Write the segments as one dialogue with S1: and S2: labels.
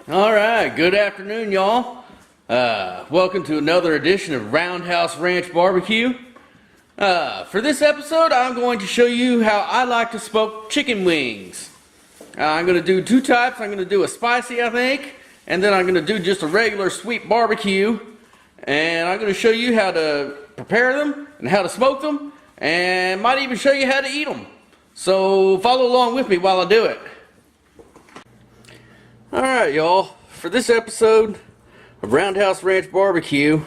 S1: Alright, good afternoon, y'all. Welcome to another edition of Roundhouse Ranch Barbecue. For this episode, I'm going to show you how I like to smoke chicken wings. I'm going to do two types. I'm going to do a spicy, I think, and then I'm going to do just a regular sweet barbecue. And I'm going to show you how to prepare them and how to smoke them, and might even show you how to eat them. So follow along with me while I do it. Alright, y'all, for this episode of Roundhouse Ranch Barbecue,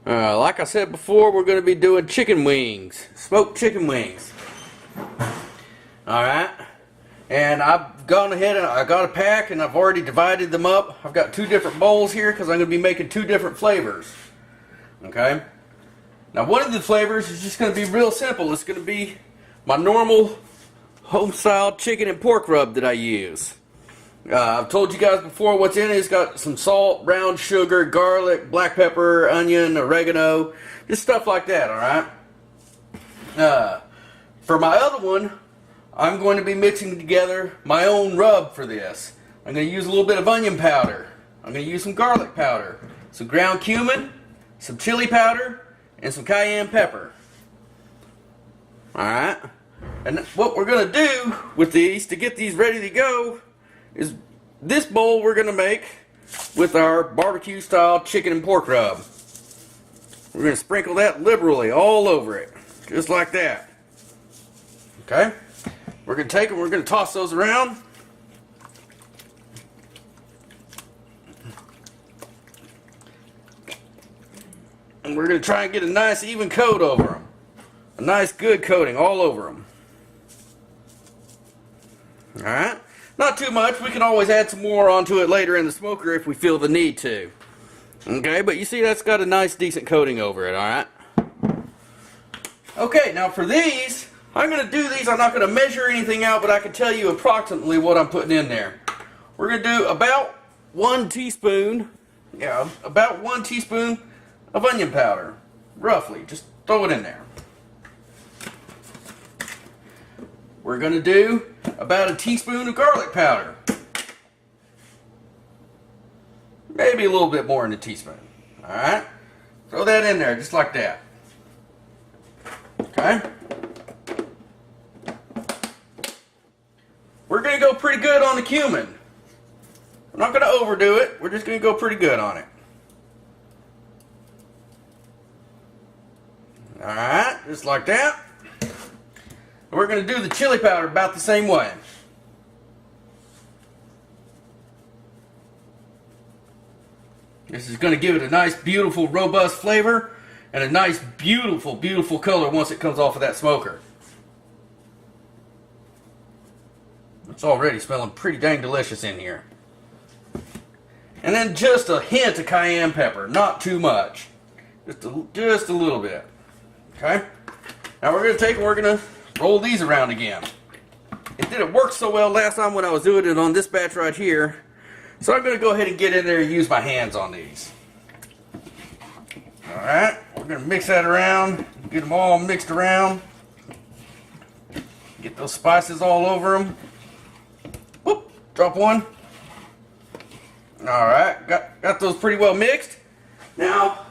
S1: like I said before, we're going to be doing chicken wings, smoked chicken wings. Alright, and I've gone ahead and I got a pack and I've already divided them up. I've got two different bowls here because I'm going to be making two different flavors. Okay, now one of the flavors is just going to be real simple. It's going to be my normal home-style chicken and pork rub that I use. I've told you guys before what's in it. It's got some salt, brown sugar, garlic, black pepper, onion, oregano, just stuff like that, alright? For my other one, I'm going to be mixing together my own rub for this. I'm going to use a little bit of onion powder. I'm going to use some garlic powder, some ground cumin, some chili powder, and some cayenne pepper. Alright? And what we're going to do with these to get these ready to go is this bowl we're going to make with our barbecue style chicken and pork rub. We're going to sprinkle that liberally all over it, just like that. Okay? We're going to take them, we're going to toss those around. And we're going to try and get a nice even coat over them. A nice good coating all over them. Alright? Not too much. We can always add some more onto it later in the smoker if we feel the need to. Okay, but you see that's got a nice decent coating over it, alright? Okay, now for these, I'm going to do these. I'm not going to measure anything out, but I can tell you approximately what I'm putting in there. We're going to do about 1 teaspoon, about 1 teaspoon of onion powder. Roughly, just throw it in there. We're going to do about a teaspoon of garlic powder. Maybe a little bit more than a teaspoon. Alright? Throw that in there just like that. Okay? We're going to go pretty good on the cumin. We're not going to overdo it. We're just going to go pretty good on it. Alright? Just like that. We're going to do the chili powder about the same way. This is going to give it a nice, beautiful, robust flavor and a nice, beautiful, beautiful color once it comes off of that smoker. It's already smelling pretty dang delicious in here. And then just a hint of cayenne pepper, not too much. Just a little bit. Okay? Now we're going to take and we're going to roll these around again. It didn't work so well last time when I was doing it on this batch right here. So I'm going to go ahead and get in there and use my hands on these. Alright, we're going to mix that around. Get them all mixed around. Get those spices all over them. Whoop, drop one. Alright, got those pretty well mixed. Now,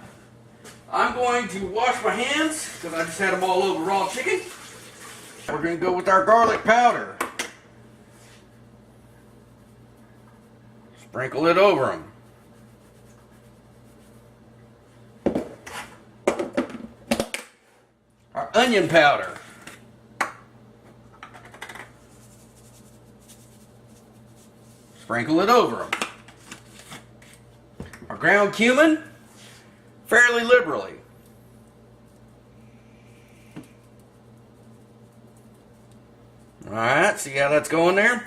S1: I'm going to wash my hands because I just had them all over raw chicken. We're going to go with our garlic powder. Sprinkle it over them. Our onion powder. Sprinkle it over them. Our ground cumin, fairly liberally. Alright, see how that's going there?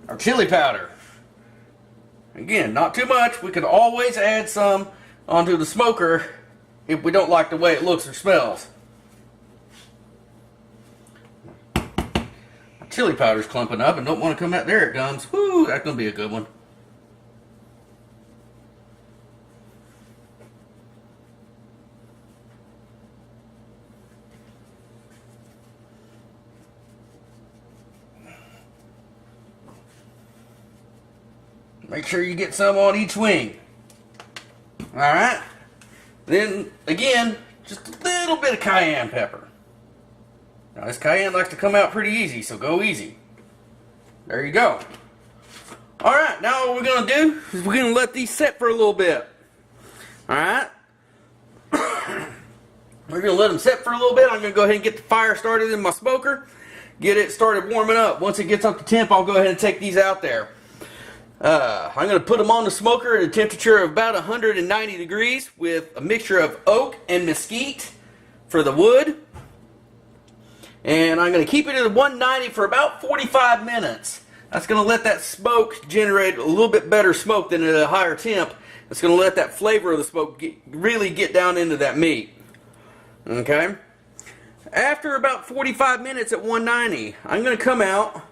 S1: Our chili powder. Again, not too much. We can always add some onto the smoker if we don't like the way it looks or smells. Our chili powder's clumping up and don't want to come out. There it comes. Woo, that's going to be a good one. Make sure you get some on each wing. Alright. Then, again, just a little bit of cayenne pepper. Now, this cayenne likes to come out pretty easy, so go easy. There you go. Alright, now what we're going to do is we're going to let these set for a little bit. Alright? We're going to let them set for a little bit. I'm going to go ahead and get the fire started in my smoker. Get it started warming up. Once it gets up to temp, I'll go ahead and take these out there. I'm going to put them on the smoker at a temperature of about 190 degrees with a mixture of oak and mesquite for the wood. And I'm going to keep it at 190 for about 45 minutes. That's going to let that smoke generate a little bit better smoke than at a higher temp. It's going to let that flavor of the smoke really get down into that meat. Okay? After about 45 minutes at 190, I'm going to come out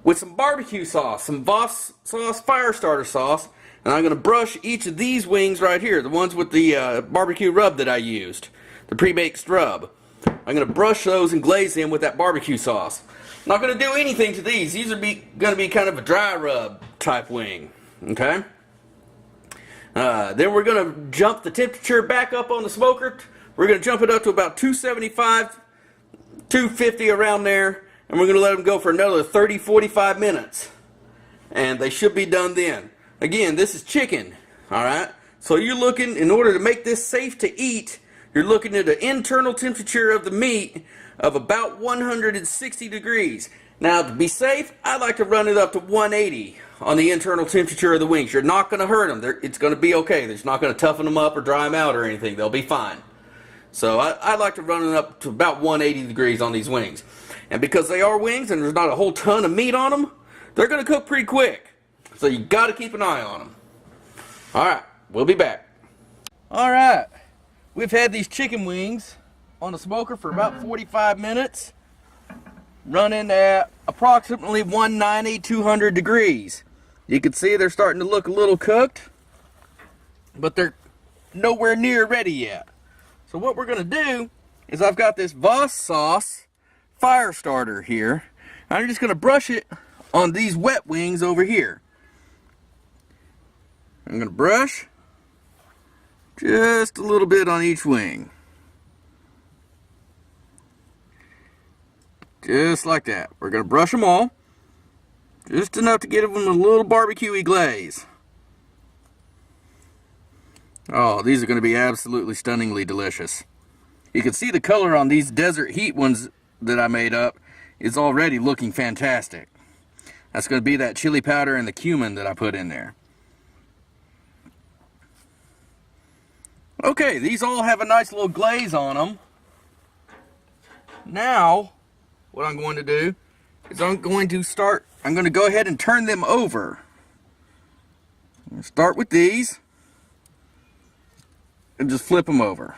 S1: with some barbecue sauce, some Voss sauce, fire starter sauce, and I'm going to brush each of these wings right here, the ones with the barbecue rub that I used, the pre-baked rub. I'm going to brush those and glaze them with that barbecue sauce. I'm not going to do anything to these. These are going to be kind of a dry rub type wing. Okay? Then we're going to jump the temperature back up on the smoker. We're going to jump it up to about 275, 250 around there, and we're going to let them go for another 30-45 minutes. And they should be done then. Again, this is chicken, alright? So you're looking, in order to make this safe to eat, you're looking at an internal temperature of the meat of about 160 degrees. Now, to be safe, I like to run it up to 180 on the internal temperature of the wings. You're not going to hurt them. It's going to be okay. It's not going to toughen them up or dry them out or anything. They'll be fine. So I like to run it up to about 180 degrees on these wings. And because they are wings and there's not a whole ton of meat on them, they're going to cook pretty quick. So you got to keep an eye on them. Alright, we'll be back. Alright, we've had these chicken wings on the smoker for about 45 minutes, running at approximately 190, 200 degrees. You can see they're starting to look a little cooked, but they're nowhere near ready yet. So what we're going to do is I've got this Voss sauce fire starter here. I'm just going to brush it on these wet wings over here. I'm going to brush just a little bit on each wing. Just like that. We're going to brush them all. Just enough to give them a little barbecue-y glaze. Oh, these are going to be absolutely stunningly delicious. You can see the color on these desert heat ones that I made up is already looking fantastic. That's going to be that chili powder and the cumin that I put in there. Okay, these all have a nice little glaze on them. Now, what I'm going to do is I'm going to go ahead and turn them over. I'm going to start with these and just flip them over.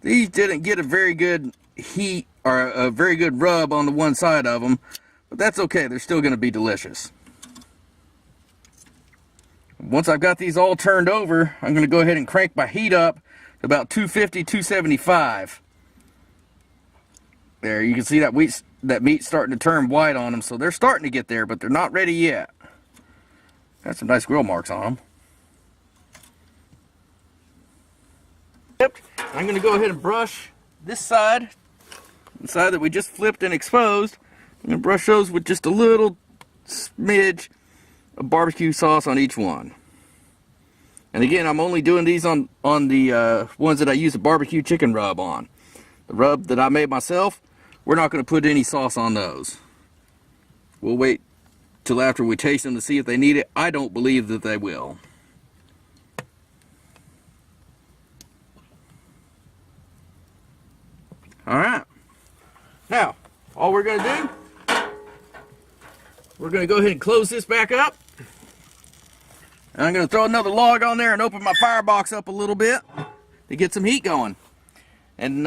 S1: These didn't get a very good heat or a very good rub on the one side of them, but that's okay. They're still going to be delicious. Once I've got these all turned over, I'm going to go ahead and crank my heat up to about 250, 275. There, you can see that meat's starting to turn white on them, so they're starting to get there, but they're not ready yet. Got some nice grill marks on them. Yep, I'm going to go ahead and brush this side, the side that we just flipped and exposed. I'm going to brush those with just a little smidge of barbecue sauce on each one. And again, I'm only doing these on the ones that I use a barbecue chicken rub on. The rub that I made myself, we're not going to put any sauce on those. We'll wait till after we taste them to see if they need it. I don't believe that they will. Alright. Now, all we're going to do, we're going to go ahead and close this back up. And I'm going to throw another log on there and open my firebox up a little bit to get some heat going. And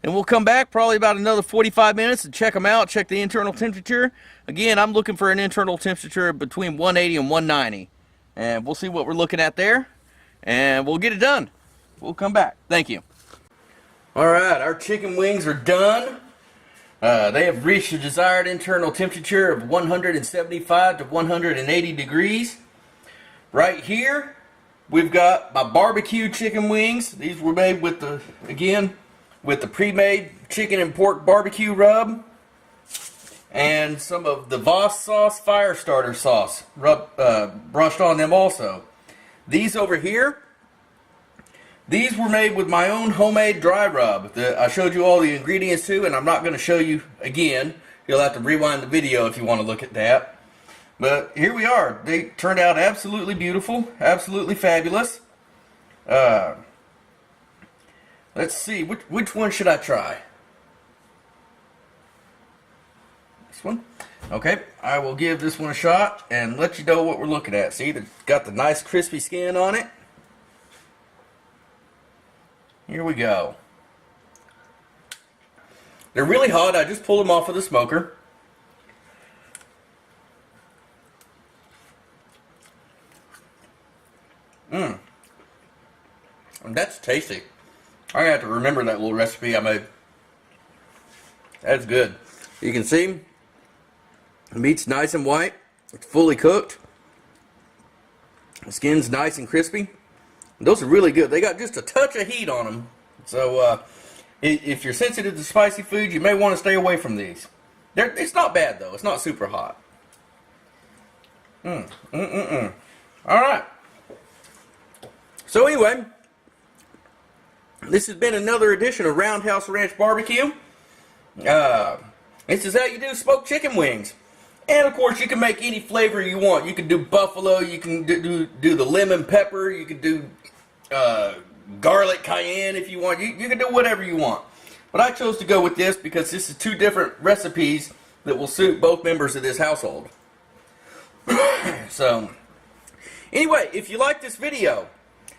S1: we'll come back probably about another 45 minutes and check them out, check the internal temperature. Again, I'm looking for an internal temperature between 180 and 190. And we'll see what we're looking at there. And we'll get it done. We'll come back. Thank you. Alright, our chicken wings are done. They have reached the desired internal temperature of 175 to 180 degrees. Right here, we've got my barbecue chicken wings. These were made with the, again, with the pre-made chicken and pork barbecue rub. And some of the Voss sauce, fire starter sauce, brushed on them also. These over here, these were made with my own homemade dry rub that I showed you all the ingredients to, and I'm not going to show you again. You'll have to rewind the video if you want to look at that. But here we are. They turned out absolutely beautiful, absolutely fabulous. Let's see, which one should I try? This one? Okay, I will give this one a shot and let you know what we're looking at. See, it's got the nice crispy skin on it. Here we go. They're really hot. I just pulled them off of the smoker. And that's tasty. I'm gonna have to remember that little recipe I made. That's good. You can see the meat's nice and white. It's fully cooked. The skin's nice and crispy. Those are really good. They got just a touch of heat on them. So if you're sensitive to spicy food, you may want to stay away from these. It's not bad though. It's not super hot. Alright. So anyway, this has been another edition of Roundhouse Ranch Barbecue. This is how you do smoked chicken wings. And of course, you can make any flavor you want. You can do buffalo, you can do the lemon pepper, you can do garlic cayenne if you want. You can do whatever you want. But I chose to go with this because this is two different recipes that will suit both members of this household. So, anyway, if you like this video,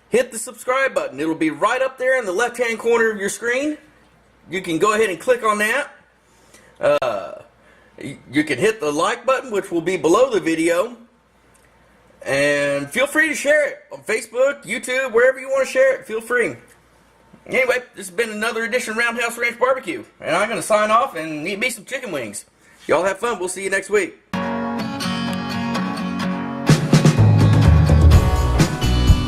S1: hit the subscribe button. It'll be right up there in the left-hand corner of your screen. You can go ahead and click on that. You can hit the like button, which will be below the video. And feel free to share it on Facebook, YouTube, wherever you want to share it. Feel free. Anyway, this has been another edition of Roundhouse Ranch Barbecue. And I'm going to sign off and eat me some chicken wings. Y'all have fun. We'll see you next week.